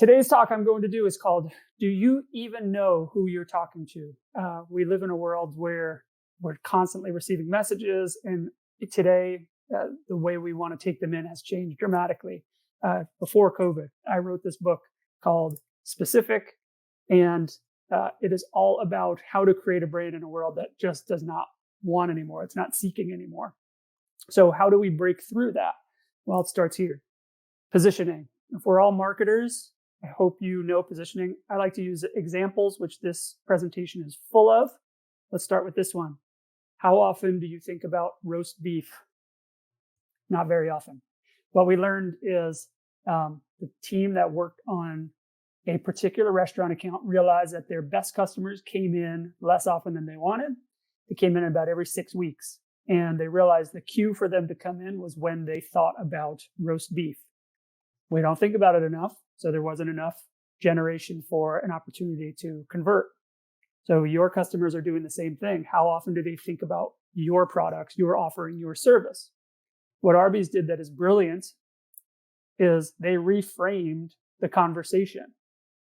Today's talk I'm going to do is called, Do You Even Know Who You're Talking to? We live in a world where we're constantly receiving messages, and today the way we want to take them in has changed dramatically. Before COVID, I wrote this book called Specific, and it is all about how to create a brand in a world that just does not want anymore. It's not seeking anymore. So how do we break through that? Well, it starts here. Positioning. If we're all marketers, I hope you know positioning. I like to use examples, which this presentation is full of. Let's start with this one. How often do you think about roast beef? Not very often. What we learned is the team that worked on a particular restaurant account realized that their best customers came in less often than they wanted. They came in about every 6 weeks. And they realized the cue for them to come in was when they thought about roast beef. We don't think about it enough, so there wasn't enough generation for an opportunity to convert. So your customers are doing the same thing. How often do they think about your products, your offering, your service? What Arby's did that is brilliant is they reframed the conversation.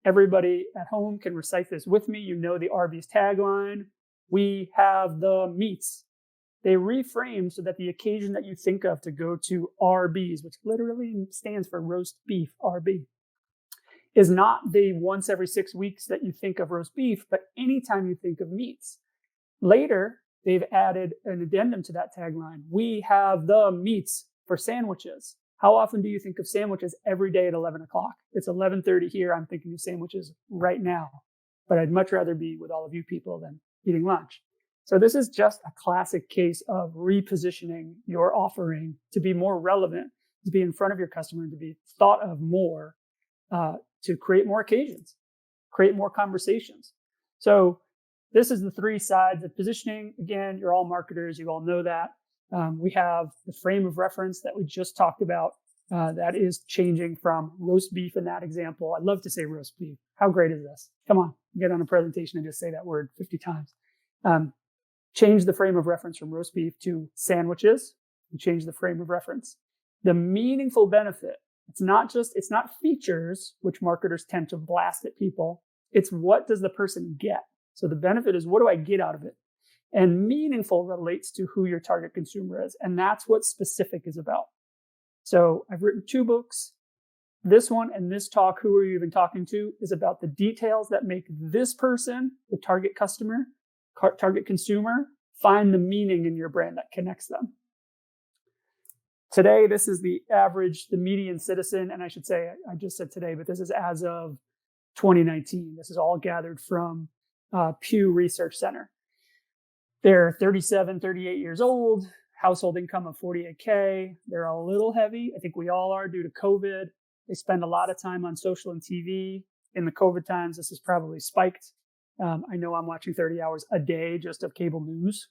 Everybody at home can recite this with me. You know the Arby's tagline, "We have the meats." They reframed so that the occasion that you think of to go to RB's, which literally stands for roast beef, RB, is not the once every 6 weeks that you think of roast beef, but anytime you think of meats. Later, they've added an addendum to that tagline. "We have the meats" for sandwiches. How often do you think of sandwiches? Every day at 11 o'clock. It's 11:30 here. I'm thinking of sandwiches right now, but I'd much rather be with all of you people than eating lunch. So this is just a classic case of repositioning your offering to be more relevant, to be in front of your customer, and to be thought of more, to create more occasions, create more conversations. So this is the 3 sides of positioning. Again, you're all marketers. You all know that. We have the frame of reference that we just talked about. That is changing from roast beef in that example. I love to say roast beef. How great is this? Come on, get on a presentation and just say that word 50 times. Change the frame of reference from roast beef to sandwiches, and change the frame of reference. The meaningful benefit, it's not features, which marketers tend to blast at people. It's what does the person get? So the benefit is, what do I get out of it? And meaningful relates to who your target consumer is. And that's what specific is about. So I've written 2 books. This one and this talk, Who Are You Even Talking To, is about the details that make this person, the target customer, target consumer, find the meaning in your brand that connects them. Today, this is the median citizen, and I should say, I just said today, but this is as of 2019. This is all gathered from Pew Research Center. They're 37, 38 years old, household income of 48K. They're a little heavy. I think we all are due to COVID. They spend a lot of time on social and TV. In the COVID times, this is probably spiked. I know I'm watching 30 hours a day just of cable news.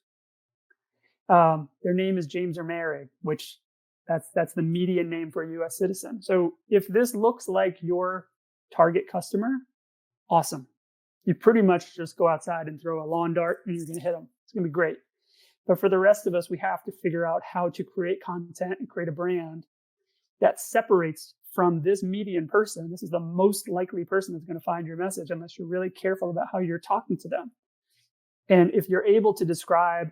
Their name is James or Mary, which that's the median name for a U.S. citizen. So if this looks like your target customer, awesome. You pretty much just go outside and throw a lawn dart and you're going to hit them. It's going to be great. But for the rest of us, we have to figure out how to create content and create a brand that separates from this median person. This is the most likely person that's going to find your message unless you're really careful about how you're talking to them. And if you're able to describe,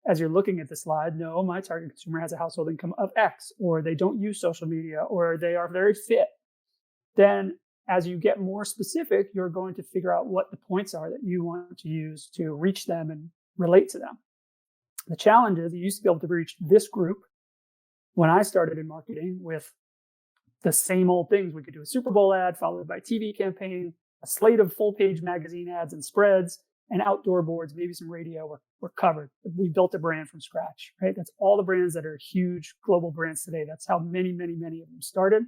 as you're looking at the slide, no, my target consumer has a household income of X, or they don't use social media, or they are very fit, then as you get more specific, you're going to figure out what the points are that you want to use to reach them and relate to them. The challenge is you used to be able to reach this group when I started in marketing with the same old things. We could do a Super Bowl ad followed by a TV campaign, a slate of full-page magazine ads and spreads, and outdoor boards, maybe some radio. We're covered. We built a brand from scratch, right? That's all the brands that are huge global brands today. That's how many of them started.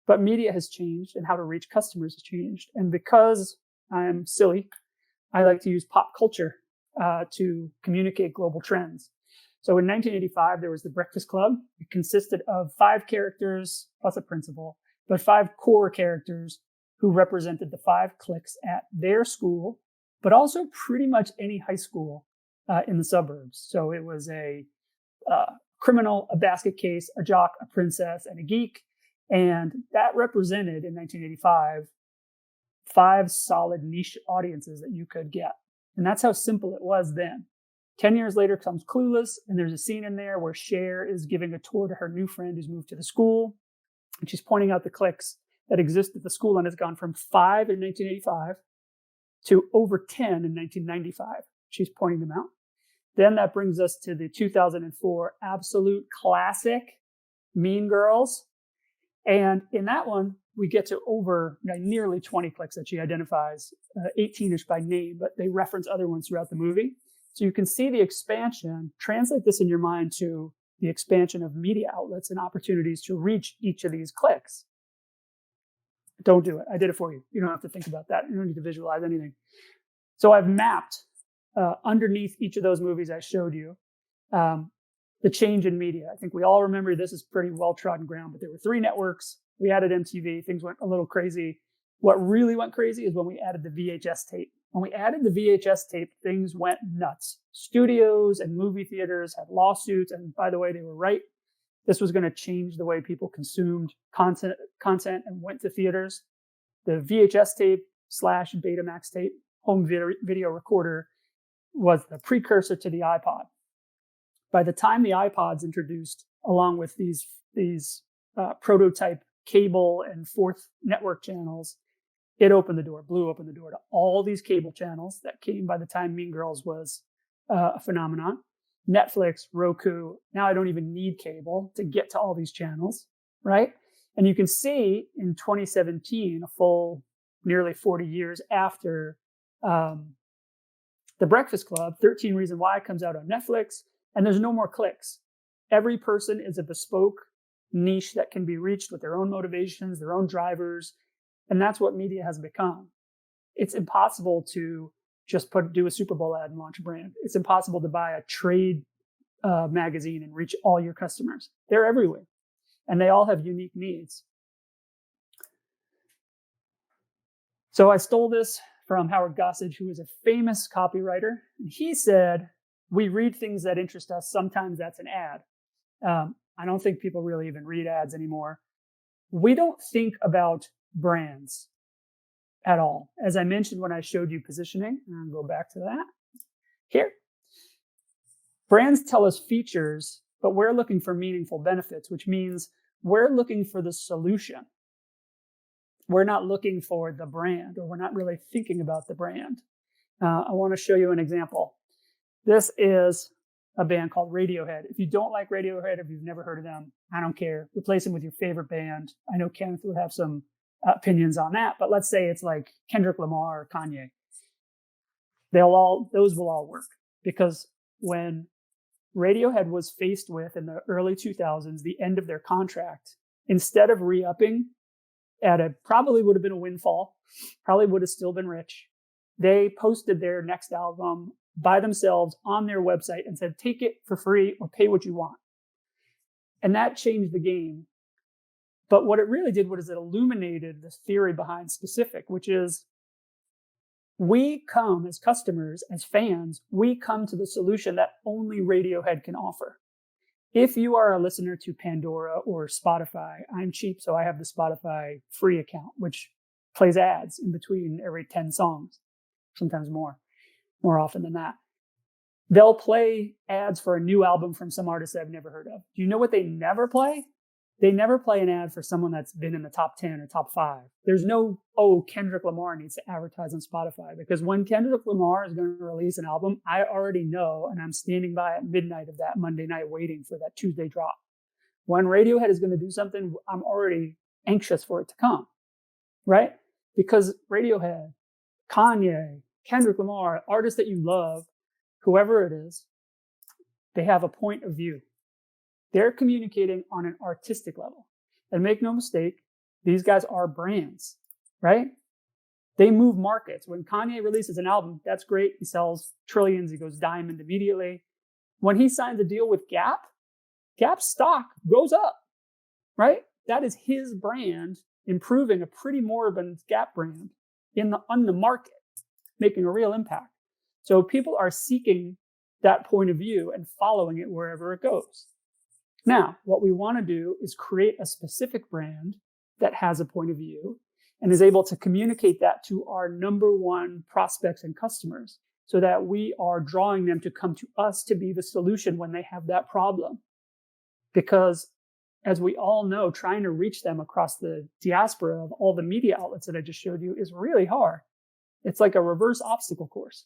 But media has changed and how to reach customers has changed. And because I'm silly, I like to use pop culture to communicate global trends. So in 1985, there was the Breakfast Club. It consisted of 5 characters plus a principal, but 5 core characters who represented the 5 cliques at their school, but also pretty much any high school in the suburbs. So it was a criminal, a basket case, a jock, a princess, and a geek. And that represented in 1985 5 solid niche audiences that you could get. And that's how simple it was then. 10 years later comes Clueless, and there's a scene in there where Cher is giving a tour to her new friend who's moved to the school, and she's pointing out the cliques that exist at the school, and it's gone from 5 in 1985 to over 10 in 1995. She's pointing them out. Then that brings us to the 2004 absolute classic, Mean Girls. And in that one, we get to over nearly 20 cliques that she identifies, 18-ish by name, but they reference other ones throughout the movie. So you can see the expansion. Translate this in your mind to the expansion of media outlets and opportunities to reach each of these cliques. Don't do it. I did it for you. You don't have to think about that. You don't need to visualize anything. So I've mapped underneath each of those movies I showed you the change in media. I think we all remember this is pretty well-trodden ground, but there were 3 networks. We added MTV. Things went a little crazy. What really went crazy is when we added the VHS tape. When we added the VHS tape, things went nuts. Studios and movie theaters had lawsuits. And by the way, they were right. This was going to change the way people consumed content and went to theaters. The VHS tape / Betamax tape, home video recorder, was the precursor to the iPod. By the time the iPod's introduced, along with these prototype cable and 4th network channels, it blew open the door to all these cable channels that came by the time Mean Girls was a phenomenon. Netflix, Roku. Now I don't even need cable to get to all these channels, right? And you can see in 2017, a full nearly 40 years after The Breakfast Club, 13 Reasons Why comes out on Netflix, and there's no more clicks. Every person is a bespoke niche that can be reached with their own motivations, their own drivers, and that's what media has become. It's impossible to just do a Super Bowl ad and launch a brand. It's impossible to buy a trade magazine and reach all your customers. They're everywhere, and they all have unique needs. So I stole this from Howard Gossage, who is a famous copywriter. And he said, we read things that interest us. Sometimes that's an ad. I don't think people really even read ads anymore. We don't think about brands at all. As I mentioned when I showed you positioning, and I'll go back to that here. Brands tell us features, but we're looking for meaningful benefits, which means we're looking for the solution. We're not looking for the brand, or we're not really thinking about the brand. I want to show you an example. This is a band called Radiohead. If you don't like Radiohead, if you've never heard of them, I don't care. Replace them with your favorite band. I know Kenneth would have some opinions on that, but let's say it's like Kendrick Lamar or Kanye. Those will all work, because when Radiohead was faced with, in the early 2000s, the end of their contract, instead of re-upping probably would have been a windfall, probably would have still been rich, they posted their next album by themselves on their website and said, take it for free or pay what you want. And that changed the game. But what it really did was it illuminated the theory behind specific, which is we come as customers, as fans, we come to the solution that only Radiohead can offer. If you are a listener to Pandora or Spotify, I'm cheap, so I have the Spotify free account, which plays ads in between every 10 songs, sometimes more often than that. They'll play ads for a new album from some artist that I've never heard of. Do you know what they never play? They never play an ad for someone that's been in the top 10 or top 5. There's no, Kendrick Lamar needs to advertise on Spotify, because when Kendrick Lamar is going to release an album, I already know, and I'm standing by at midnight of that Monday night waiting for that Tuesday drop. When Radiohead is going to do something, I'm already anxious for it to come, right? Because Radiohead, Kanye, Kendrick Lamar, artists that you love, whoever it is, they have a point of view. They're communicating on an artistic level. And make no mistake, these guys are brands, right? They move markets. When Kanye releases an album, that's great. He sells trillions. He goes diamond immediately. When he signs a deal with Gap, Gap's stock goes up, right? That is his brand improving a pretty moribund Gap brand on the market, making a real impact. So people are seeking that point of view and following it wherever it goes. Now, what we want to do is create a specific brand that has a point of view and is able to communicate that to our number one prospects and customers so that we are drawing them to come to us to be the solution when they have that problem. Because as we all know, trying to reach them across the diaspora of all the media outlets that I just showed you is really hard. It's like a reverse obstacle course.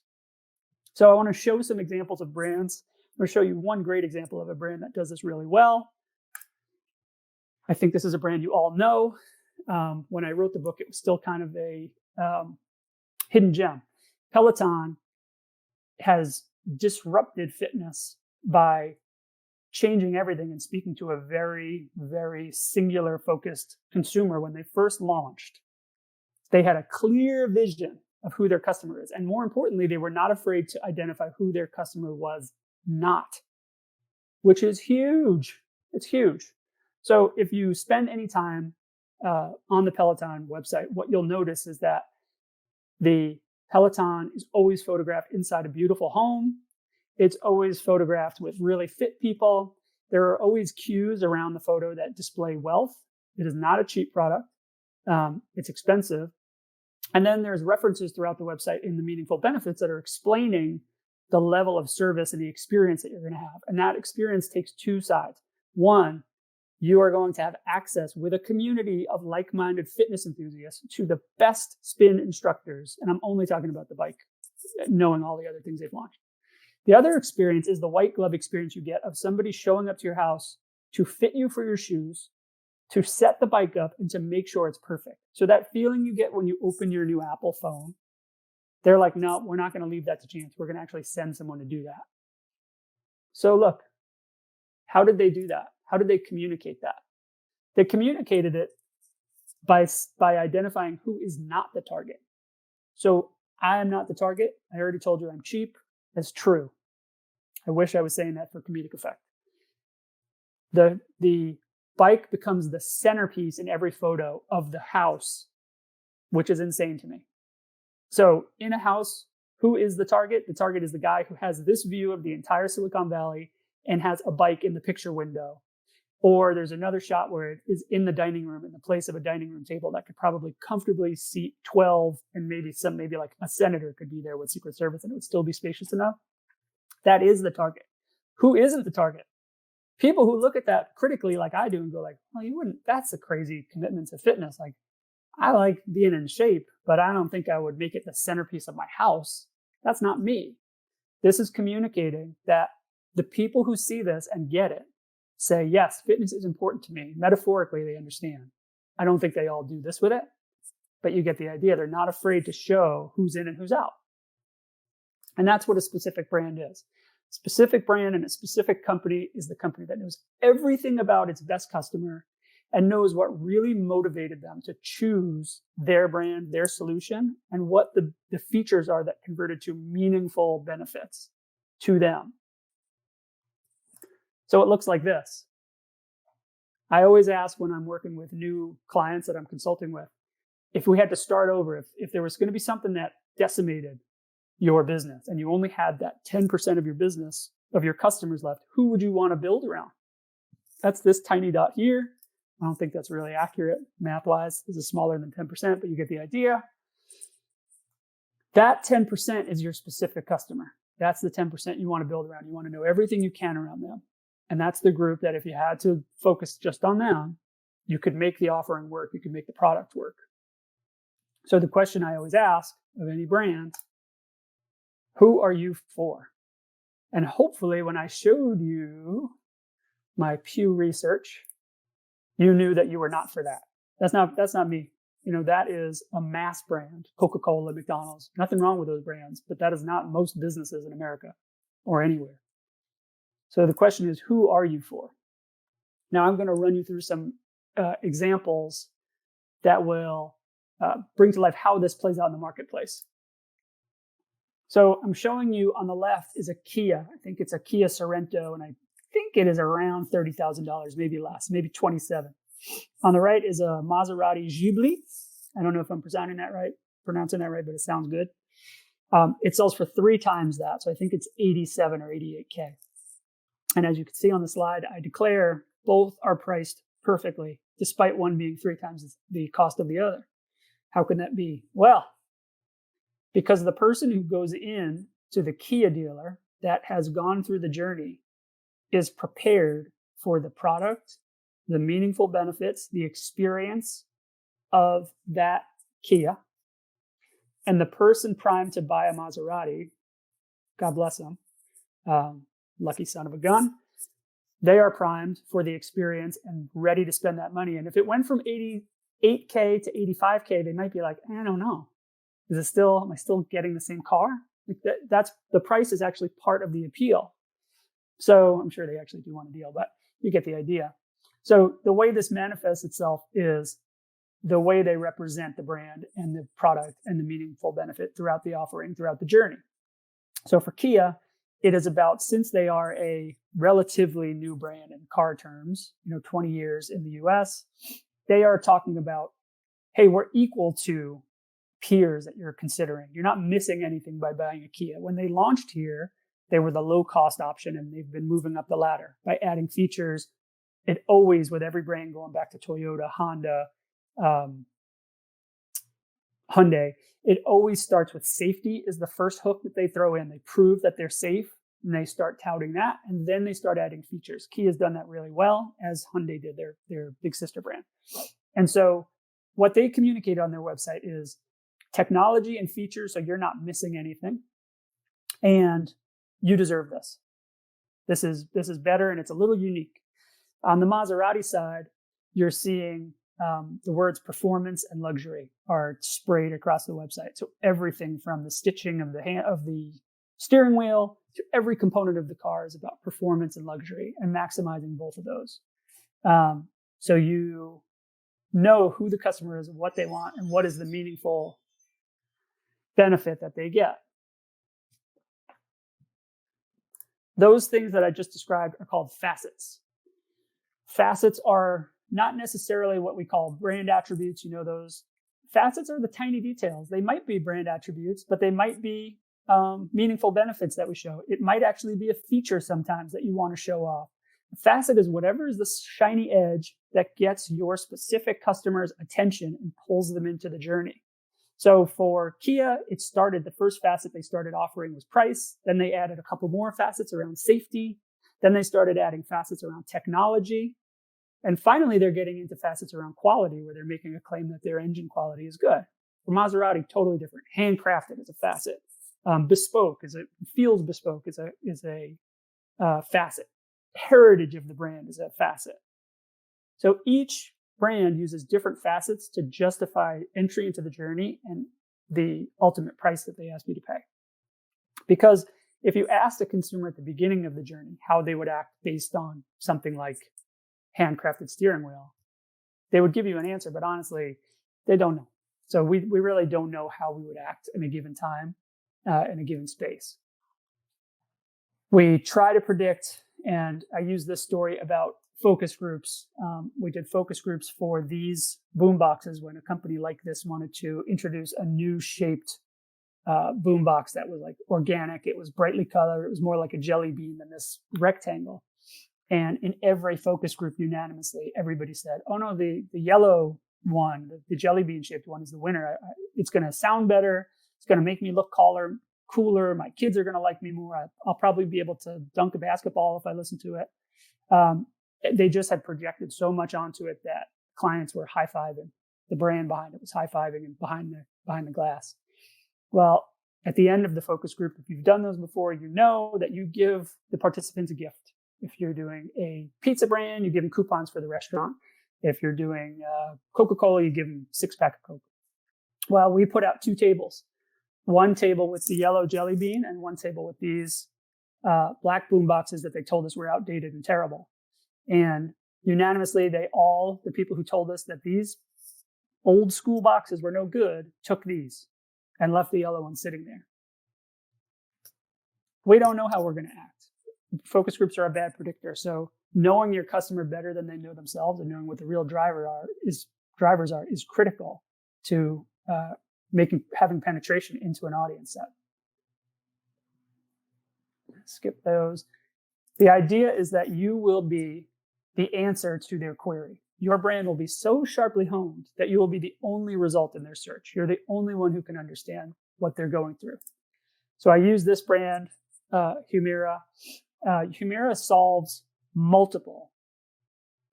So I want to show some examples of brands. I'm going to show you one great example of a brand that does this really well. I think this is a brand you all know. When I wrote the book, it was still kind of a hidden gem. Peloton has disrupted fitness by changing everything and speaking to a very, very singular focused consumer. When they first launched, they had a clear vision of who their customer is. And more importantly, they were not afraid to identify who their customer was not, which is huge. It's huge. So if you spend any time on the Peloton website, what you'll notice is that the Peloton is always photographed inside a beautiful home. It's always photographed with really fit people. There are always cues around the photo that display wealth. It is not a cheap product. It's expensive. And then there's references throughout the website in the meaningful benefits that are explaining the level of service and the experience that you're going to have. And that experience takes two sides. One, you are going to have access with a community of like-minded fitness enthusiasts to the best spin instructors. And I'm only talking about the bike, knowing all the other things they've launched. The other experience is the white glove experience you get of somebody showing up to your house to fit you for your shoes, to set the bike up, and to make sure it's perfect. So that feeling you get when you open your new Apple phone, they're like, no, we're not going to leave that to chance. We're going to actually send someone to do that. So look, how did they do that? How did they communicate that? They communicated it by identifying who is not the target. So I am not the target. I already told you I'm cheap. That's true. I wish I was saying that for comedic effect. The bike becomes the centerpiece in every photo of the house, which is insane to me. So in a house, who is the target? The target is the guy who has this view of the entire Silicon Valley and has a bike in the picture window. Or there's another shot where it is in the dining room, in the place of a dining room table that could probably comfortably seat 12, and maybe like a senator could be there with Secret Service and it would still be spacious enough. That is the target. Who isn't the target? People who look at that critically like I do and go like, well, you wouldn't, that's a crazy commitment to fitness. Like, I like being in shape, but I don't think I would make it the centerpiece of my house. That's not me. This is communicating that the people who see this and get it say, yes, fitness is important to me. Metaphorically, they understand. I don't think they all do this with it, but you get the idea. They're not afraid to show who's in and who's out. And that's what a specific brand is. A specific brand and a specific company is the company that knows everything about its best customer and knows what really motivated them to choose their brand, their solution, and what the features are that converted to meaningful benefits to them. So it looks like this. I always ask when I'm working with new clients that I'm consulting with, if we had to start over, if there was going to be something that decimated your business and you only had that 10% of your business, of your customers left, who would you want to build around? That's this tiny dot here. I don't think that's really accurate math-wise. This is smaller than 10%, but you get the idea. That 10% is your specific customer. That's the 10% you want to build around. You want to know everything you can around them. And that's the group that if you had to focus just on them, you could make the offering work. You could make the product work. So the question I always ask of any brand, who are you for? And hopefully when I showed you my Pew research, you knew that you were not for that. That's not me. That is a mass brand, Coca-Cola, McDonald's. Nothing wrong with those brands, but that is not most businesses in America or anywhere. So the question is, who are you for? Now I'm going to run you through some examples that will bring to life how this plays out in the marketplace. So I'm showing you on the left is a Kia. I think it's a Kia Sorento, and I think it is around $30,000, maybe less, maybe 27. On the right is a Maserati Ghibli. I don't know if I'm pronouncing that right, but it sounds good. It sells for 3 times that, so I think it's 87 or 88K. And as you can see on the slide, I declare both are priced perfectly, despite one being 3 times the cost of the other. How can that be? Well, because the person who goes in to the Kia dealer that has gone through the journey is prepared for the product, the meaningful benefits, the experience of that Kia. And the person primed to buy a Maserati, God bless them, lucky son of a gun, they are primed for the experience and ready to spend that money. And if it went from 88K to 85K, they might be like, I don't know. Am I still getting the same car? Like that's the price is actually part of the appeal. So I'm sure they actually do want a deal, but you get the idea. So the way this manifests itself is the way they represent the brand and the product and the meaningful benefit throughout the offering, throughout the journey. So for Kia, it is about, since they are a relatively new brand in car terms, 20 years in the US, they are talking about, hey, we're equal to peers that you're considering. You're not missing anything by buying a Kia. When they launched here, they were the low cost option, and they've been moving up the ladder by adding features. It always, with every brand going back to Toyota, Honda, Hyundai, it always starts with safety is the first hook that they throw in. They prove that they're safe, and they start touting that, and then they start adding features. Kia's done that really well, as Hyundai did, their big sister brand. And so what they communicate on their website is technology and features, so you're not missing anything, and you deserve this. This is better, and it's a little unique. On the Maserati side, you're seeing the words performance and luxury are sprayed across the website. So everything from the stitching of the steering wheel to every component of the car is about performance and luxury, and maximizing both of those. So you know who the customer is and what they want and what is the meaningful benefit that they get. Those things that I just described are called facets. Facets are not necessarily what we call brand attributes. Those facets are the tiny details. They might be brand attributes, but they might be meaningful benefits that we show. It might actually be a feature sometimes that you want to show off. A facet is whatever is the shiny edge that gets your specific customer's attention and pulls them into the journey. So for Kia, the first facet they started offering was price. Then they added a couple more facets around safety. Then they started adding facets around technology. And finally, they're getting into facets around quality, where they're making a claim that their engine quality is good. For Maserati, totally different. Handcrafted is a facet. Bespoke feels bespoke is a facet. Heritage of the brand is a facet. So each brand uses different facets to justify entry into the journey and the ultimate price that they ask you to pay. Because if you asked a consumer at the beginning of the journey how they would act based on something like handcrafted steering wheel, they would give you an answer, but honestly, they don't know. So we really don't know how we would act in a given time, in a given space. We try to predict, and I use this story about focus groups. We did focus groups for these boom boxes when a company like this wanted to introduce a new shaped boom box that was like organic. It was brightly colored. It was more like a jelly bean than this rectangle. And in every focus group, unanimously, everybody said, oh no, the yellow one, the jelly bean shaped one is the winner. It's going to sound better. It's going to make me look cooler. My kids are going to like me more. I'll probably be able to dunk a basketball if I listen to it. They just had projected so much onto it that clients were high-fiving. The brand behind it was high-fiving and behind the glass. Well, at the end of the focus group, if you've done those before, you know that you give the participants a gift. If you're doing a pizza brand, you give them coupons for the restaurant. If you're doing Coca-Cola, you give them 6-pack of Coke. Well, we put out 2 tables. One table with the yellow jelly bean and one table with these black boom boxes that they told us were outdated and terrible. And unanimously, the people who told us that these old school boxes were no good, took these and left the yellow one sitting there. We don't know how we're going to act. Focus groups are a bad predictor. So knowing your customer better than they know themselves and knowing what the real drivers are is critical to having penetration into an audience set. Skip those. The idea is that you will be the answer to their query. Your brand will be so sharply honed that you will be the only result in their search. You're the only one who can understand what they're going through. So I use this brand, Humira. Humira solves multiple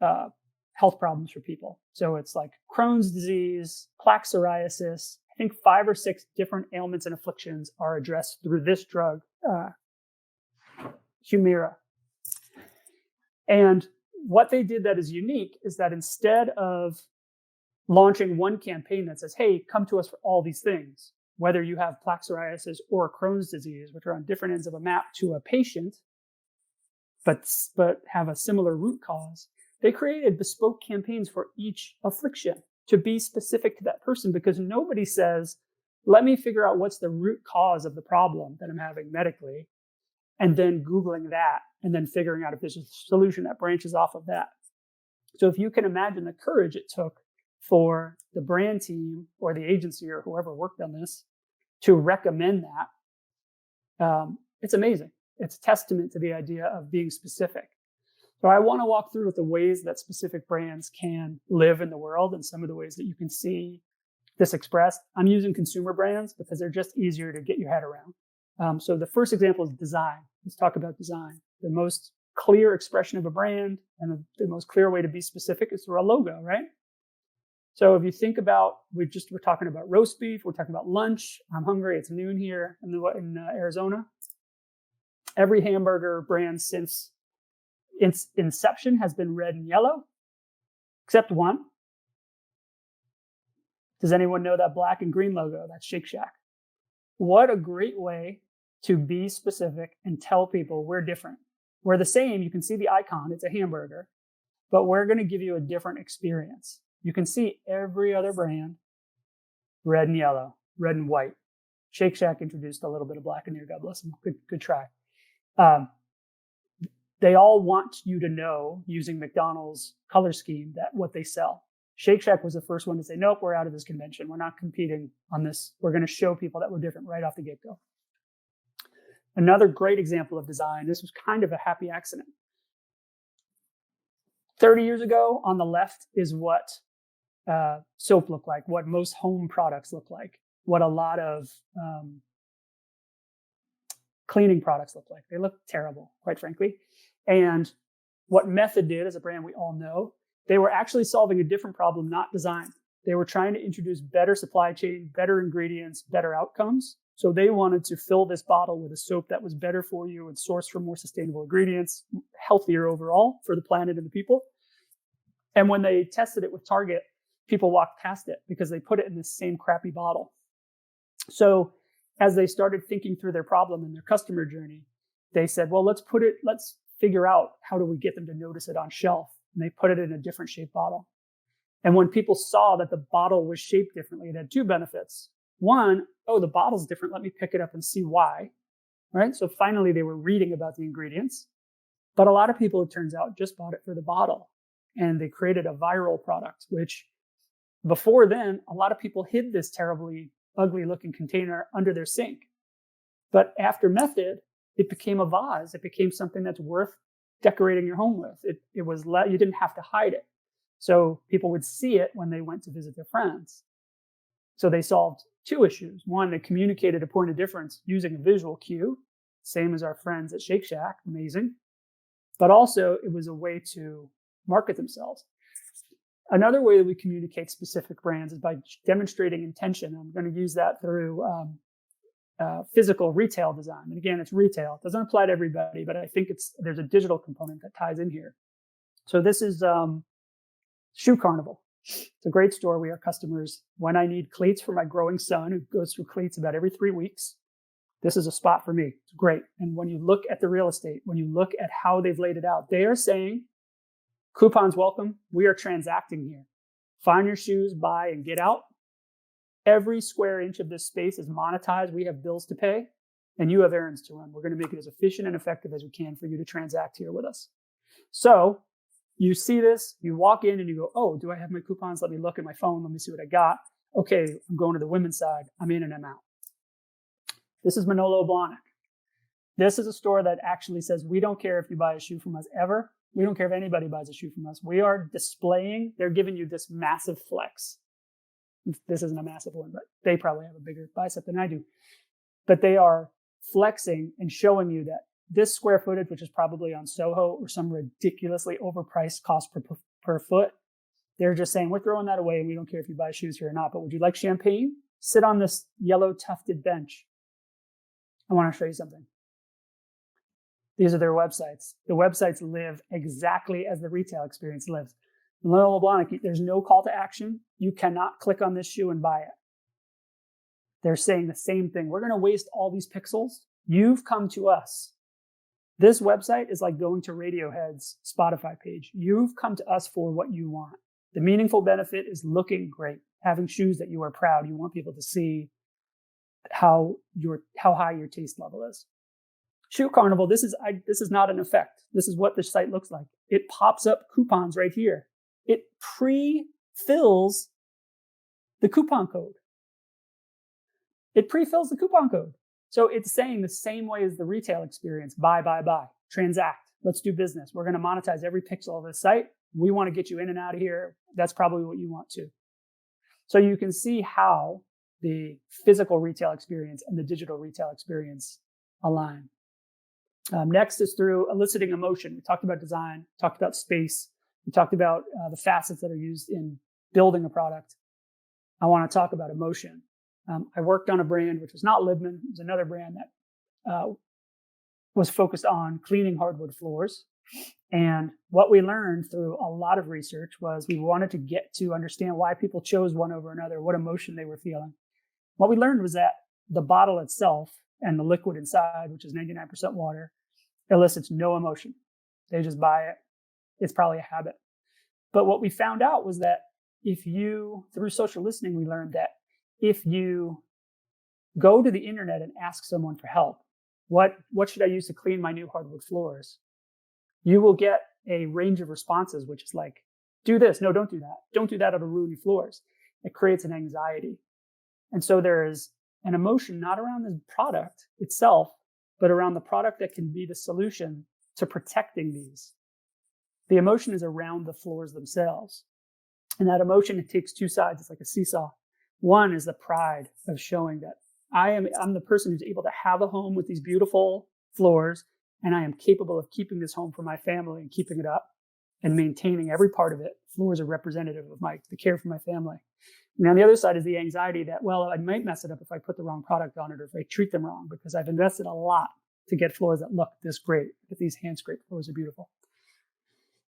health problems for people. So it's like Crohn's disease, plaque psoriasis. I think 5 or 6 different ailments and afflictions are addressed through this drug, Humira. And what they did that is unique is that instead of launching one campaign that says, hey, come to us for all these things, whether you have plaque psoriasis or Crohn's disease, which are on different ends of a map to a patient, but have a similar root cause, they created bespoke campaigns for each affliction to be specific to that person, because nobody says, let me figure out what's the root cause of the problem that I'm having medically, and then Googling that, and then figuring out if there's a solution that branches off of that. So if you can imagine the courage it took for the brand team or the agency or whoever worked on this to recommend that, it's amazing. It's a testament to the idea of being specific. So I want to walk through with the ways that specific brands can live in the world and some of the ways that you can see this expressed. I'm using consumer brands because they're just easier to get your head around. So the first example is design. Let's talk about design. The most clear expression of a brand and the most clear way to be specific is through a logo, right? So if you think about, we're talking about roast beef, we're talking about lunch. I'm hungry, it's noon here in Arizona. Every hamburger brand since its inception has been red and yellow, except one. Does anyone know that black and green logo? That's Shake Shack. What a great way to be specific and tell people we're different. We're the same. You can see the icon. It's a hamburger, but we're going to give you a different experience. You can see every other brand, red and yellow, red and white. Shake Shack introduced a little bit of black in there. God bless them. Good try. They all want you to know, using McDonald's color scheme, that what they sell. Shake Shack was the first one to say, nope, we're out of this convention. We're not competing on this. We're going to show people that we're different right off the get-go. Another great example of design, this was kind of a happy accident. 30 years ago, on the left is what soap looked like, what most home products look like, what a lot of cleaning products look like. They look terrible, quite frankly. And what Method did as a brand we all know, they were actually solving a different problem, not design. They were trying to introduce better supply chain, better ingredients, better outcomes. So they wanted to fill this bottle with a soap that was better for you and sourced from more sustainable ingredients, healthier overall for the planet and the people. And when they tested it with Target, people walked past it because they put it in this same crappy bottle. So as they started thinking through their problem and their customer journey, they said, well, let's figure out how do we get them to notice it on shelf. And they put it in a different shaped bottle. And when people saw that the bottle was shaped differently, it had 2 benefits. One, oh, the bottle's different. Let me pick it up and see why. Right? So finally, they were reading about the ingredients. But a lot of people, it turns out, just bought it for the bottle. And they created a viral product, which before then, a lot of people hid this terribly ugly looking container under their sink. But after Method, it became a vase. It became something that's worth decorating your home with. You didn't have to hide it. So people would see it when they went to visit their friends. So they solved 2 issues. One, they communicated a point of difference using a visual cue, same as our friends at Shake Shack, amazing. But also it was a way to market themselves. Another way that we communicate specific brands is by demonstrating intention. I'm going to use that through physical retail design. And again, it's retail. It doesn't apply to everybody, but I think there's a digital component that ties in here. So this is Shoe Carnival. It's a great store. We are customers. When I need cleats for my growing son, who goes through cleats about every 3 weeks, this is a spot for me. It's great. And when you look at the real estate, when you look at how they've laid it out, they are saying, coupons welcome. We are transacting here. Find your shoes, buy, and get out. Every square inch of this space is monetized. We have bills to pay, and you have errands to run. We're going to make it as efficient and effective as we can for you to transact here with us. So you see this, you walk in and you go, oh, do I have my coupons? Let me look at my phone. Let me see what I got. Okay, I'm going to the women's side. I'm in and I'm out. This is Manolo Blahnik. This is a store that actually says, we don't care if you buy a shoe from us ever. We don't care if anybody buys a shoe from us. We are displaying, they're giving you this massive flex. This isn't a massive one, but they probably have a bigger bicep than I do. But they are flexing and showing you that this square footage, which is probably on Soho or some ridiculously overpriced cost per foot, they're just saying, we're throwing that away and we don't care if you buy shoes here or not. But would you like champagne? Sit on this yellow tufted bench. I want to show you something. These are their websites. The websites live exactly as the retail experience lives. Lino LeBlanc, there's no call to action. You cannot click on this shoe and buy it. They're saying the same thing. We're going to waste all these pixels. You've come to us. This website is like going to Radiohead's Spotify page. You've come to us for what you want. The meaningful benefit is looking great, having shoes that you are proud. You want people to see how high your taste level is. Shoe Carnival, this is not an effect. This is what this site looks like. It pops up coupons right here. It pre-fills the coupon code. So it's saying the same way as the retail experience, buy, transact, let's do business. We're going to monetize every pixel of the site. We want to get you in and out of here. That's probably what you want to. So you can see how the physical retail experience and the digital retail experience align. Next is through eliciting emotion. We talked about design, talked about space. We talked about the facets that are used in building a product. I want to talk about emotion. I worked on a brand, which was not Libman. It was another brand that was focused on cleaning hardwood floors. And what we learned through a lot of research was we wanted to get to understand why people chose one over another, what emotion they were feeling. What we learned was that the bottle itself and the liquid inside, which is 99% water, elicits no emotion. They just buy it. It's probably a habit. But what we found out was that through social listening, we learned that if you go to the internet and ask someone for help, what should I use to clean my new hardwood floors? You will get a range of responses, which is like, do this. No, don't do that. Don't do that. It'll ruin your floors. It creates an anxiety. And so there is an emotion not around the product itself, but around the product that can be the solution to protecting these. The emotion is around the floors themselves. And that emotion, it takes two sides. It's like a seesaw. One is the pride of showing that I'm the person who's able to have a home with these beautiful floors, and I am capable of keeping this home for my family and keeping it up and maintaining every part of it. Floors are representative of the care for my family. And on the other side is the anxiety that, well, I might mess it up if I put the wrong product on it or if I treat them wrong, because I've invested a lot to get floors that look this great. But these hand-scraped floors are beautiful.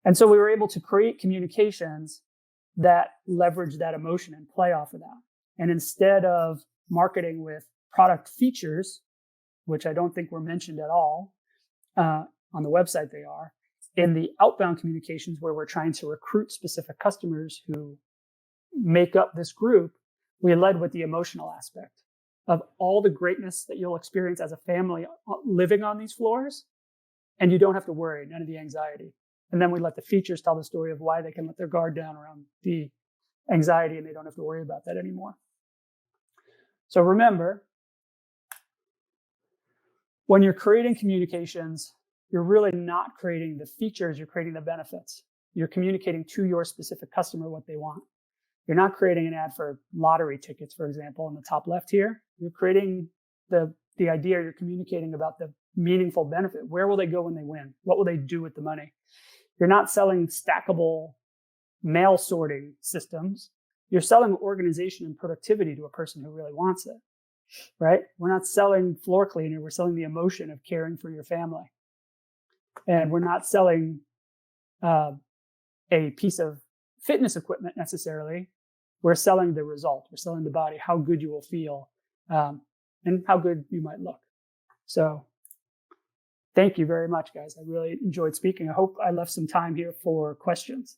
And so we were able to create communications that leverage that emotion and play off of that. And instead of marketing with product features, which I don't think were mentioned at all on the website, they are, in the outbound communications where we're trying to recruit specific customers who make up this group, we led with the emotional aspect of all the greatness that you'll experience as a family living on these floors. And you don't have to worry, none of the anxiety. And then we let the features tell the story of why they can let their guard down around the anxiety and they don't have to worry about that anymore. So remember, when you're creating communications, you're really not creating the features, you're creating the benefits. You're communicating to your specific customer what they want. You're not creating an ad for lottery tickets, for example, in the top left here. You're creating the idea, you're communicating about the meaningful benefit. Where will they go when they win? What will they do with the money? You're not selling stackable mail sorting systems. You're selling organization and productivity to a person who really wants it, right? We're not selling floor cleaner. We're selling the emotion of caring for your family. And we're not selling a piece of fitness equipment necessarily. We're selling the result. We're selling the body, how good you will feel, and how good you might look. So thank you very much, guys. I really enjoyed speaking. I hope I left some time here for questions.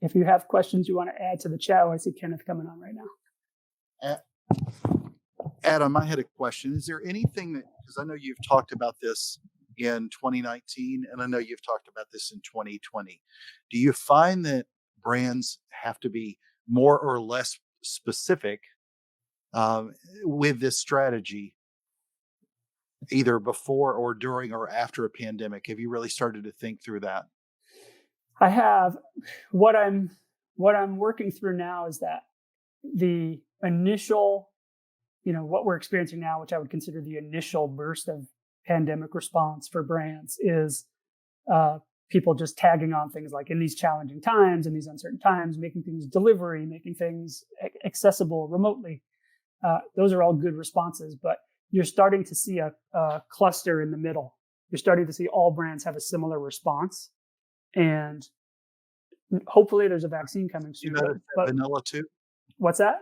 If you have questions you want to add to the chat, I see Kenneth coming on right now. Adam, I had a question. Is there anything that, because I know you've talked about this in 2019, and I know you've talked about this in 2020. Do you find that brands have to be more or less specific um, with this strategy, either before or during or after a pandemic? Have you really started to think through that? I have what I'm working through now is that the initial, what we're experiencing now, which I would consider the initial burst of pandemic response for brands, is uh, people just tagging on things like in these challenging times, in these uncertain times, making things delivery, making things accessible remotely. Those are all good responses, but you're starting to see a cluster in the middle. You're starting to see all brands have a similar response, and hopefully there's a vaccine coming You soon. But notice that but vanilla too? what's that?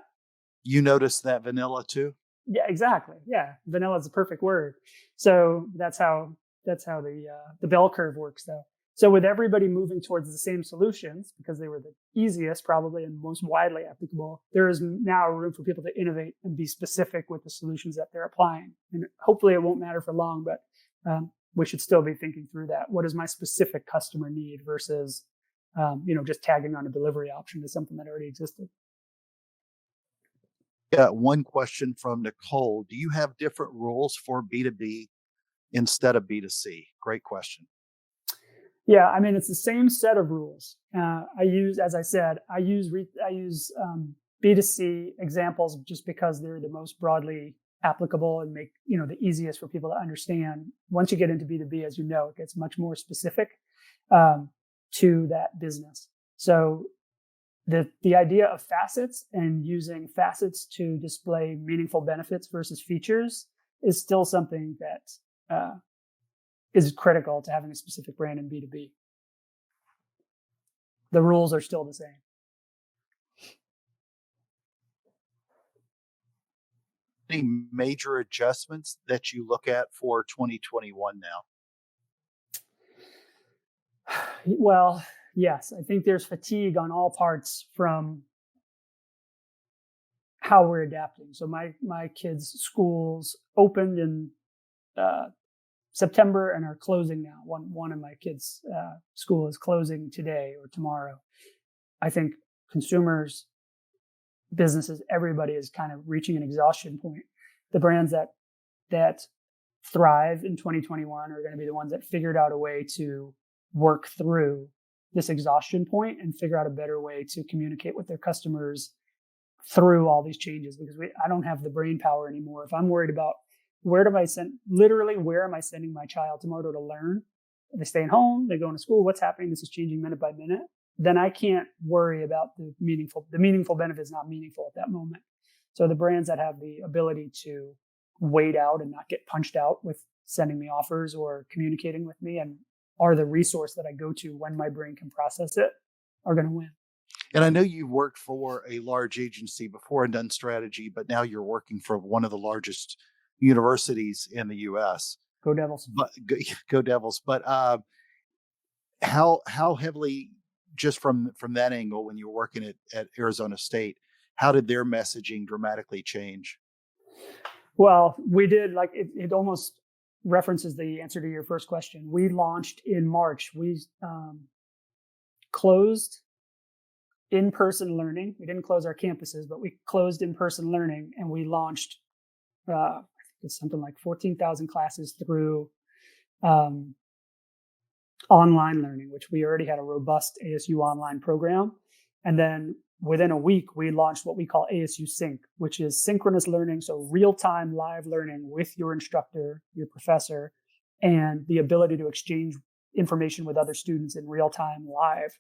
You notice that vanilla too? Yeah, exactly. Yeah, vanilla is the perfect word. So that's how the bell curve works, though. So with everybody moving towards the same solutions because they were the easiest, probably, and most widely applicable, there is now room for people to innovate and be specific with the solutions that they're applying. And hopefully, it won't matter for long, but we should still be thinking through that. What does my specific customer need versus, just tagging on a delivery option to something that already existed. Yeah, one question from Nicole. Do you have different rules for B2B instead of B2C? Great question. Yeah, I mean it's the same set of rules. I use, as I said, I use B2C examples just because they're the most broadly applicable and make the easiest for people to understand. Once you get into B2B, as you know, it gets much more specific um, to that business. So the idea of facets and using facets to display meaningful benefits versus features is still something that is critical to having a specific brand in B2B. The rules are still the same. Any major adjustments that you look at for 2021 now? Well, yes, I think there's fatigue on all parts from how we're adapting. So my kids' schools opened in uh, September and are closing now. One of my kids' school is closing today or tomorrow. I think consumers, businesses, everybody is kind of reaching an exhaustion point. The brands that thrive in 2021 are going to be the ones that figured out a way to work through this exhaustion point and figure out a better way to communicate with their customers through all these changes because I don't have the brain power anymore. If I'm worried about where am I sending my child tomorrow to learn? Are they staying home? They're going to school. What's happening? This is changing minute by minute. Then I can't worry about the meaningful benefit is not meaningful at that moment. So the brands that have the ability to wait out and not get punched out with sending me offers or communicating with me and are the resource that I go to when my brain can process it are going to win. And I know you've worked for a large agency before and done strategy, but now you're working for one of the largest universities in the US. Go Devils. But go Devils. But how heavily, just from that angle, when you were working at Arizona State, how did their messaging dramatically change? Well, we did it almost references the answer to your first question. We launched in March. We closed in person learning. We didn't close our campuses, but we closed in person learning and we launched, I think it's something like 14,000 classes through um, online learning, which we already had a robust ASU online program. And then within a week, we launched what we call ASU Sync, which is synchronous learning. So real time live learning with your instructor, your professor, and the ability to exchange information with other students in real time live.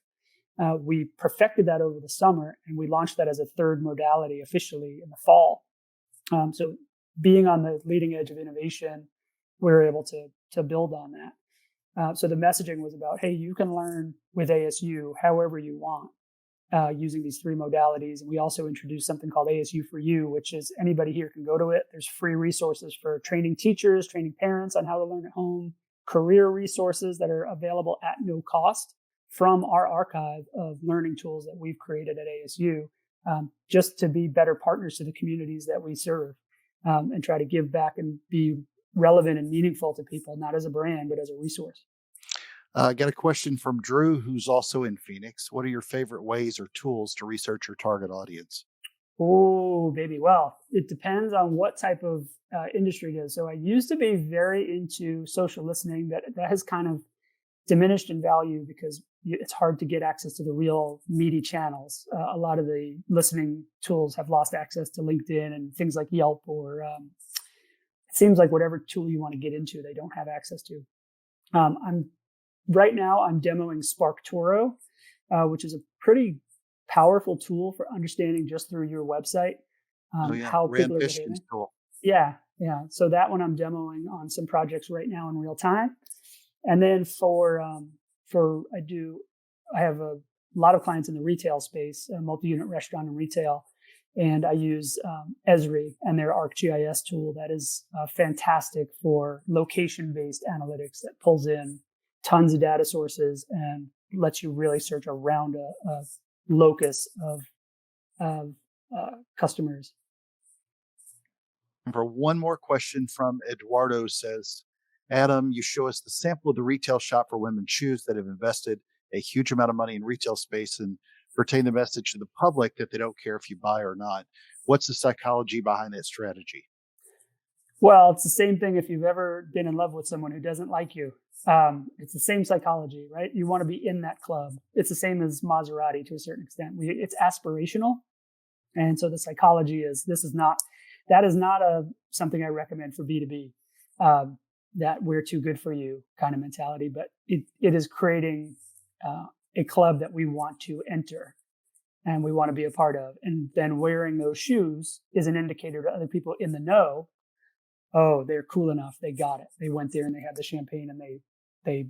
We perfected that over the summer and we launched that as a third modality officially in the fall. So being on the leading edge of innovation, we were able to build on that. So the messaging was about, hey, you can learn with ASU however you want using these three modalities. And we also introduced something called ASU for You, which is anybody here can go to it. There's free resources for training teachers, training parents on how to learn at home, career resources that are available at no cost from our archive of learning tools that we've created at ASU, just to be better partners to the communities that we serve and try to give back and be relevant and meaningful to people, not as a brand, but as a resource. I got a question from Drew, who's also in Phoenix. What are your favorite ways or tools to research your target audience? Oh, baby. Well, it depends on what type of industry it is. So I used to be very into social listening. That has kind of diminished in value because it's hard to get access to the real meaty channels. A lot of the listening tools have lost access to LinkedIn and things like Yelp, or it seems like whatever tool you want to get into, they don't have access to. I'm right now. I'm demoing Spark Toro, which is a pretty powerful tool for understanding just through your website Oh yeah, how people are rendition's behaving. cool. Yeah, yeah. So that one I'm demoing on some projects right now in real time. And then for I have a lot of clients in the retail space, a multi-unit restaurant and retail, and I use Esri and their ArcGIS tool that is fantastic for location-based analytics that pulls in tons of data sources and lets you really search around a locus of customers. And for one more question from Eduardo says, Adam, you show us the sample of the retail shop for women's shoes that have invested a huge amount of money in retail space and retain the message to the public that they don't care if you buy or not. What's the psychology behind that strategy? Well, it's the same thing if you've ever been in love with someone who doesn't like you. It's the same psychology, right? You want to be in that club. It's the same as Maserati to a certain extent. It's aspirational. And so the psychology is that is not something I recommend for B2B, that we're too good for you kind of mentality, but it is creating a club that we want to enter and we want to be a part of. And then wearing those shoes is an indicator to other people in the know. Oh, they're cool enough. They got it. They went there and they had the champagne and they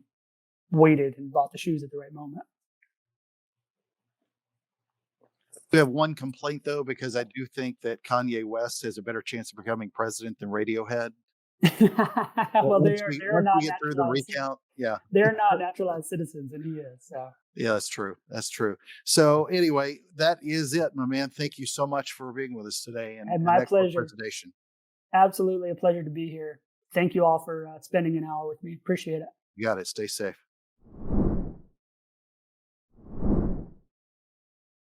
waited and bought the shoes at the right moment. We have one complaint though, because I do think that Kanye West has a better chance of becoming president than Radiohead. Well, they are Once we not get through the naturalized. recount, yeah. They're not naturalized citizens, and he is. So, Yeah, that's true. That's true. So anyway, that is it, my man. Thank you so much for being with us today and and an my excellent pleasure. presentation. Absolutely a pleasure to be here. Thank you all for spending an hour with me. Appreciate it. You got it. Stay safe.